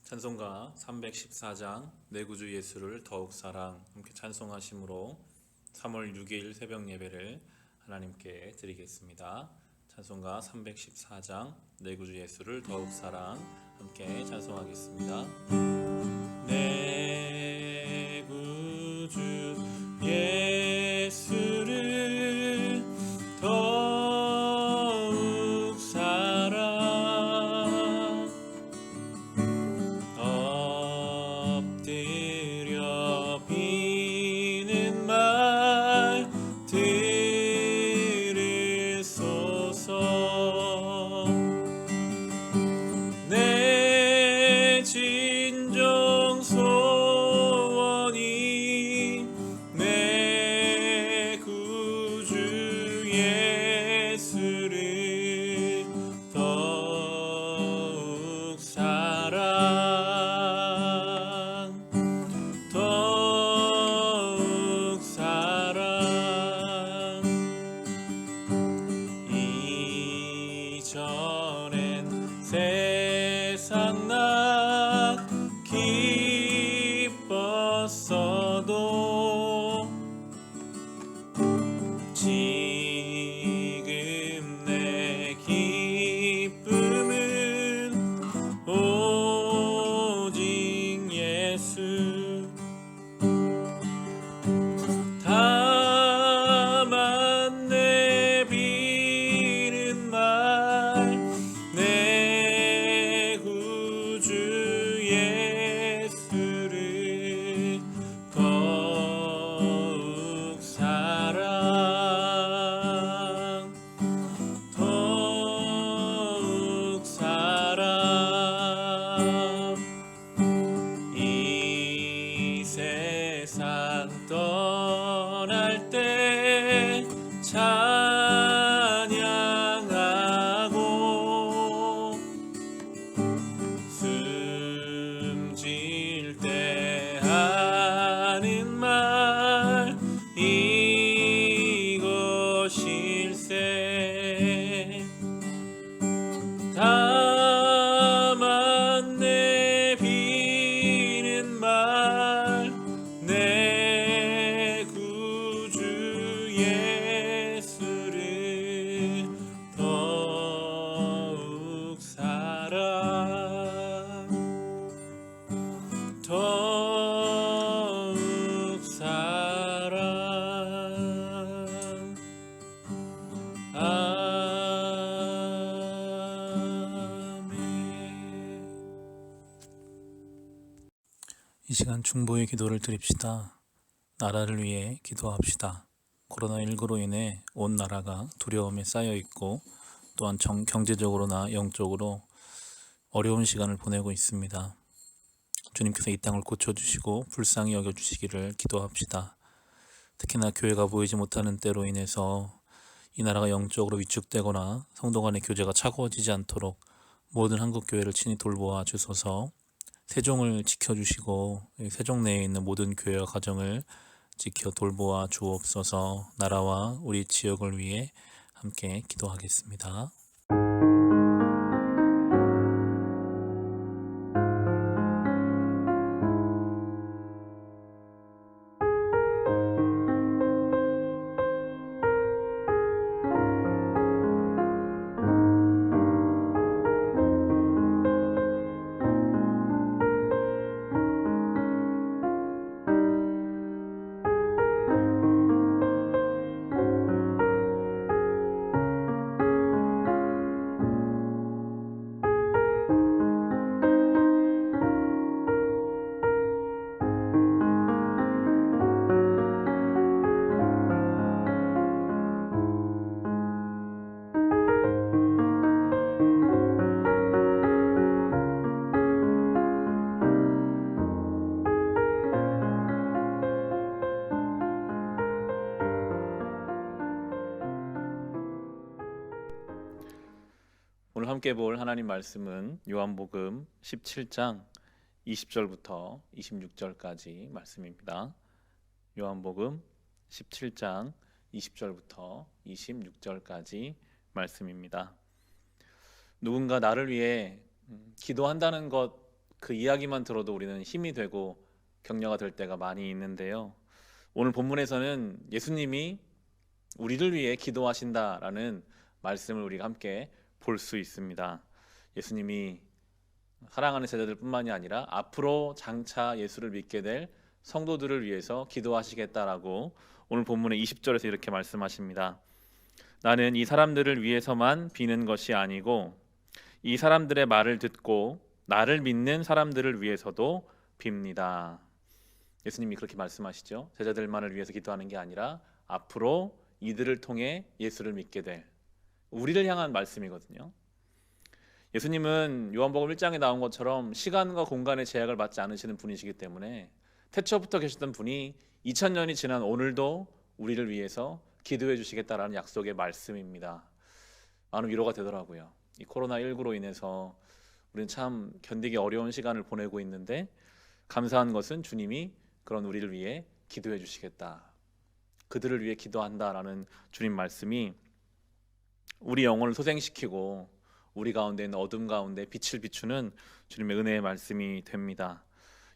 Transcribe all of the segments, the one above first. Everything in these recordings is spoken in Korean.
찬송가 314장 내 구주 예수를 더욱 사랑 함께 찬송하심으로 3월 6일 새벽 예배를 하나님께 드리겠습니다. 찬송가 314장 내 구주 예수를 더욱 사랑 함께 찬송하겠습니다. 내 구주 예수를 더욱 사랑 엎드려 비는 말 들으소서. 내 진정 소원이 내 구주 예수를 더욱 사랑 더욱 사랑. 이전엔 세상 나 기뻤어도 지금 내 기쁨은 오직 예수. 다만 내 비는 말 내 구주 예수를 더욱 사랑 더욱 사랑. 이 세상 떠날 때 찬양하고 숨질 때 하는 말 이것일세. 다만 내 비는 말 내 구주 예수를 더욱 사랑 더욱 사랑. 이 시간 중보의 기도를 드립시다. 나라를 위해 기도합시다. 코로나19로 인해 온 나라가 두려움에 쌓여 있고 또한 경제적으로나 영적으로 어려운 시간을 보내고 있습니다. 주님께서 이 땅을 고쳐주시고 불쌍히 여겨주시기를 기도합시다. 특히나 교회가 보이지 못하는 때로 인해서 이 나라가 영적으로 위축되거나 성도 간의 교제가 차가워지지 않도록 모든 한국교회를 친히 돌보아 주소서. 세종을 지켜주시고 세종 내에 있는 모든 교회와 가정을 지켜 돌보아 주옵소서. 나라와 우리 지역을 위해 함께 기도하겠습니다. 오늘 함께 볼 하나님 말씀은 요한복음 17장 20절부터 26절까지 말씀입니다. 요한복음 17장 20절부터 26절까지 말씀입니다. 누군가 나를 위해 기도한다는 것 그 이야기만 들어도 우리는 힘이 되고 격려가 될 때가 많이 있는데요. 오늘 본문에서는 예수님이 우리를 위해 기도하신다라는 말씀을 우리가 함께 볼 수 있습니다. 예수님이 사랑하는 제자들뿐만이 아니라 앞으로 장차 예수를 믿게 될 성도들을 위해서 기도하시겠다라고 오늘 본문의 20절에서 이렇게 말씀하십니다. 나는 이 사람들을 위해서만 비는 것이 아니고 이 사람들의 말을 듣고 나를 믿는 사람들을 위해서도 빕니다. 예수님이 그렇게 말씀하시죠. 제자들만을 위해서 기도하는 게 아니라 앞으로 이들을 통해 예수를 믿게 될 우리를 향한 말씀이거든요. 예수님은 요한복음 1장에 나온 것처럼 시간과 공간의 제약을 받지 않으시는 분이시기 때문에 태초부터 계셨던 분이 2000년이 지난 오늘도 우리를 위해서 기도해 주시겠다라는 약속의 말씀입니다. 많은 위로가 되더라고요. 이 코로나19로 인해서 우리는 참 견디기 어려운 시간을 보내고 있는데 감사한 것은 주님이 그런 우리를 위해 기도해 주시겠다, 그들을 위해 기도한다라는 주님 말씀이 우리 영혼을 소생시키고 우리 가운데 있는 어둠 가운데 빛을 비추는 주님의 은혜의 말씀이 됩니다.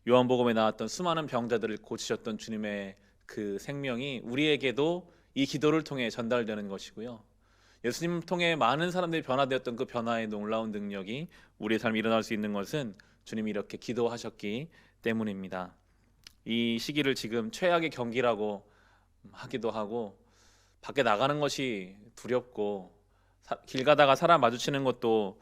요한복음에 나왔던 수많은 병자들을 고치셨던 주님의 그 생명이 우리에게도 이 기도를 통해 전달되는 것이고요. 예수님을 통해 많은 사람들이 변화되었던 그 변화의 놀라운 능력이 우리의 삶에 일어날 수 있는 것은 주님이 이렇게 기도하셨기 때문입니다. 이 시기를 지금 최악의 경기라고 하기도 하고 밖에 나가는 것이 두렵고 길 가다가 사람 마주치는 것도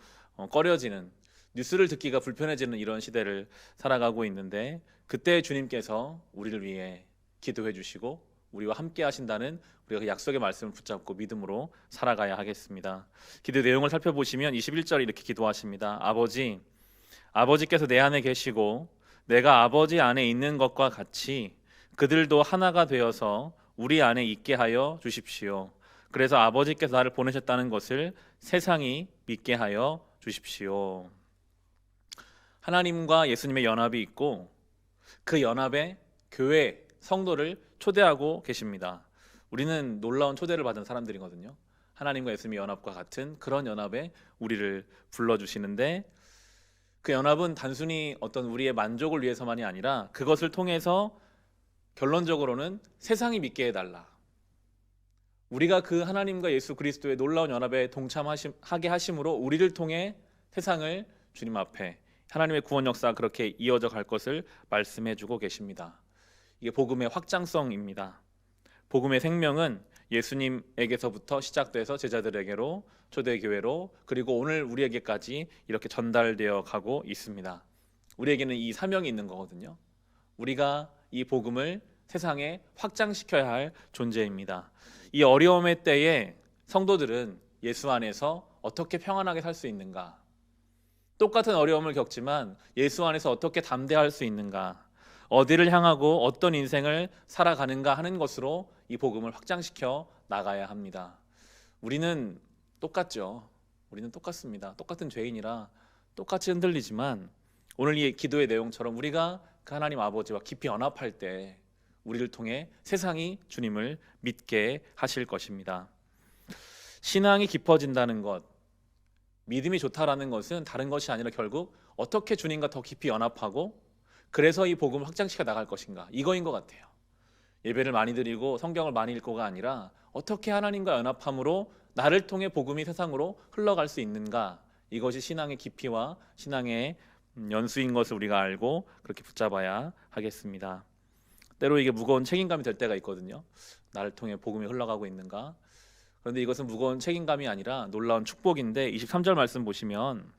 꺼려지는, 뉴스를 듣기가 불편해지는 이런 시대를 살아가고 있는데 그때 주님께서 우리를 위해 기도해 주시고 우리와 함께 하신다는 우리가 그 약속의 말씀을 붙잡고 믿음으로 살아가야 하겠습니다. 기도 내용을 살펴보시면 21절에 이렇게 기도하십니다. 아버지께서 내 안에 계시고 내가 아버지 안에 있는 것과 같이 그들도 하나가 되어서 우리 안에 있게 하여 주십시오. 그래서 아버지께서 나를 보내셨다는 것을 세상이 믿게 하여 주십시오. 하나님과 예수님의 연합이 있고 그 연합에 교회, 성도를 초대하고 계십니다. 우리는 놀라운 초대를 받은 사람들이거든요. 하나님과 예수님의 연합과 같은 그런 연합에 우리를 불러주시는데 그 연합은 단순히 어떤 우리의 만족을 위해서만이 아니라 그것을 통해서 결론적으로는 세상이 믿게 해달라, 우리가 그 하나님과 예수 그리스도의 놀라운 연합에 동참하게 하심으로 우리를 통해 세상을 주님 앞에 하나님의 구원 역사가 그렇게 이어져 갈 것을 말씀해주고 계십니다. 이게 복음의 확장성입니다. 복음의 생명은 예수님에게서부터 시작돼서 제자들에게로, 초대교회로, 그리고 오늘 우리에게까지 이렇게 전달되어 가고 있습니다. 우리에게는 이 사명이 있는 거거든요. 우리가 이 복음을 세상에 확장시켜야 할 존재입니다. 이 어려움의 때에 성도들은 예수 안에서 어떻게 평안하게 살 수 있는가, 똑같은 어려움을 겪지만 예수 안에서 어떻게 담대할 수 있는가, 어디를 향하고 어떤 인생을 살아가는가 하는 것으로 이 복음을 확장시켜 나가야 합니다. 우리는 똑같죠. 우리는 똑같습니다. 똑같은 죄인이라 똑같이 흔들리지만 오늘 이 기도의 내용처럼 우리가 그 하나님 아버지와 깊이 연합할 때 우리를 통해 세상이 주님을 믿게 하실 것입니다. 신앙이 깊어진다는 것, 믿음이 좋다라는 것은 다른 것이 아니라 결국 어떻게 주님과 더 깊이 연합하고 그래서 이 복음을 확장시켜 나갈 것인가, 이거인 것 같아요. 예배를 많이 드리고 성경을 많이 읽고가 아니라 어떻게 하나님과 연합함으로 나를 통해 복음이 세상으로 흘러갈 수 있는가, 이것이 신앙의 깊이와 신앙의 연수인 것을 우리가 알고 그렇게 붙잡아야 하겠습니다. 때로 이게 무거운 책임감이 될 때가 있거든요. 나를 통해 복음이 흘러가고 있는가. 그런데 이것은 무거운 책임감이 아니라 놀라운 축복인데 23절 말씀 보시면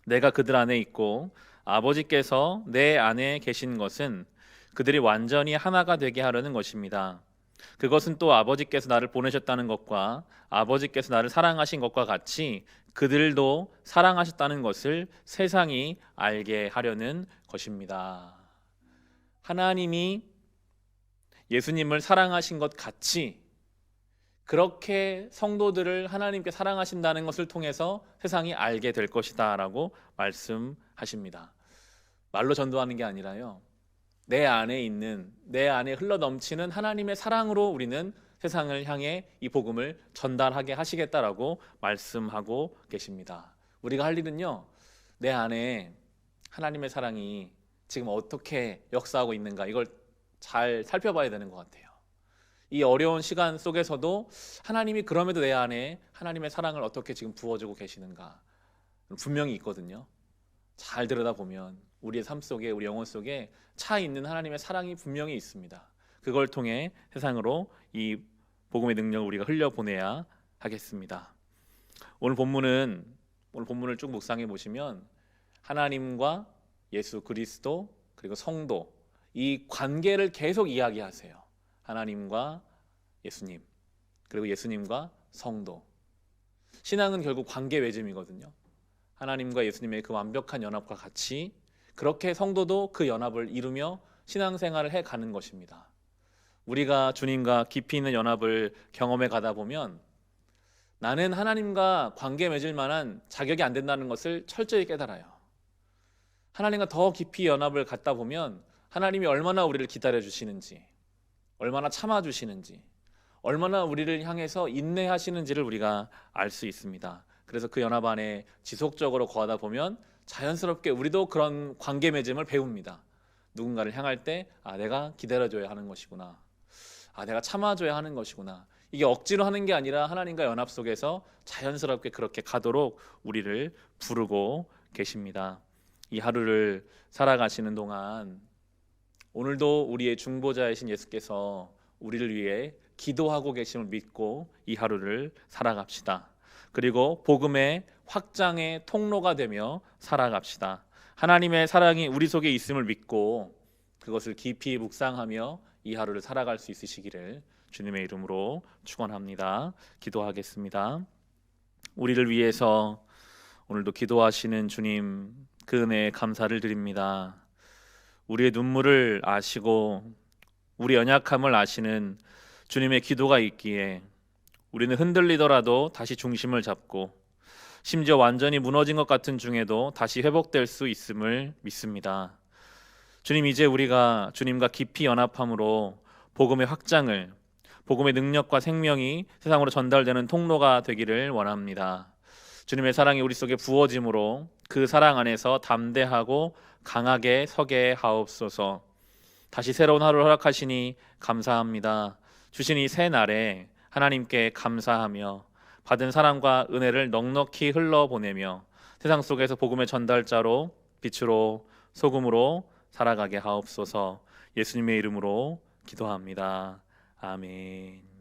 내가 그들 안에 있고 아버지께서 내 안에 계신 것은 그들이 완전히 하나가 되게 하려는 것입니다. 그것은 또 아버지께서 나를 보내셨다는 것과 아버지께서 나를 사랑하신 것과 같이 그들도 사랑하셨다는 것을 세상이 알게 하려는 것입니다. 하나님이 예수님을 사랑하신 것 같이 그렇게 성도들을 하나님께 사랑하신다는 것을 통해서 세상이 알게 될 것이다 라고 말씀하십니다. 말로 전도하는 게 아니라요, 내 안에 있는, 내 안에 흘러넘치는 하나님의 사랑으로 우리는 세상을 향해 이 복음을 전달하게 하시겠다라고 말씀하고 계십니다. 우리가 할 일은요, 내 안에 하나님의 사랑이 지금 어떻게 역사하고 있는가, 이걸 잘 살펴봐야 되는 것 같아요. 이 어려운 시간 속에서도 하나님이 그럼에도 내 안에 하나님의 사랑을 어떻게 지금 부어주고 계시는가 분명히 있거든요. 잘 들여다보면 우리의 삶 속에, 우리 영혼 속에 차 있는 하나님의 사랑이 분명히 있습니다. 그걸 통해 세상으로 이 복음의 능력을 우리가 흘려보내야 하겠습니다. 오늘 본문을 쭉 묵상해 보시면 하나님과 예수 그리스도 그리고 성도, 이 관계를 계속 이야기하세요. 하나님과 예수님, 그리고 예수님과 성도. 신앙은 결국 관계 맺음이거든요. 하나님과 예수님의 그 완벽한 연합과 같이 그렇게 성도도 그 연합을 이루며 신앙생활을 해가는 것입니다. 우리가 주님과 깊이 있는 연합을 경험해 가다 보면 나는 하나님과 관계 맺을 만한 자격이 안 된다는 것을 철저히 깨달아요. 하나님과 더 깊이 연합을 갖다 보면 하나님이 얼마나 우리를 기다려 주시는지, 얼마나 참아 주시는지, 얼마나 우리를 향해서 인내하시는지를 우리가 알 수 있습니다. 그래서 그 연합 안에 지속적으로 거하다 보면 자연스럽게 우리도 그런 관계 맺음을 배웁니다. 누군가를 향할 때 내가 기다려줘야 하는 것이구나, 내가 참아줘야 하는 것이구나. 이게 억지로 하는 게 아니라 하나님과 연합 속에서 자연스럽게 그렇게 가도록 우리를 부르고 계십니다. 이 하루를 살아가시는 동안 오늘도 우리의 중보자이신 예수께서 우리를 위해 기도하고 계심을 믿고 이 하루를 살아갑시다. 그리고 복음의 확장의 통로가 되며 살아갑시다. 하나님의 사랑이 우리 속에 있음을 믿고 그것을 깊이 묵상하며 이 하루를 살아갈 수 있으시기를 주님의 이름으로 축원합니다. 기도하겠습니다. 우리를 위해서 오늘도 기도하시는 주님, 그 은혜에 감사를 드립니다. 우리의 눈물을 아시고 우리 연약함을 아시는 주님의 기도가 있기에 우리는 흔들리더라도 다시 중심을 잡고 심지어 완전히 무너진 것 같은 중에도 다시 회복될 수 있음을 믿습니다. 주님, 이제 우리가 주님과 깊이 연합함으로 복음의 확장을, 복음의 능력과 생명이 세상으로 전달되는 통로가 되기를 원합니다. 주님의 사랑이 우리 속에 부어짐으로 그 사랑 안에서 담대하고 강하게 서게 하옵소서. 다시 새로운 하루를 허락하시니 감사합니다. 주신 이 새 날에 하나님께 감사하며 받은 사랑과 은혜를 넉넉히 흘러보내며 세상 속에서 복음의 전달자로, 빛으로, 소금으로 살아가게 하옵소서. 예수님의 이름으로 기도합니다. 아멘.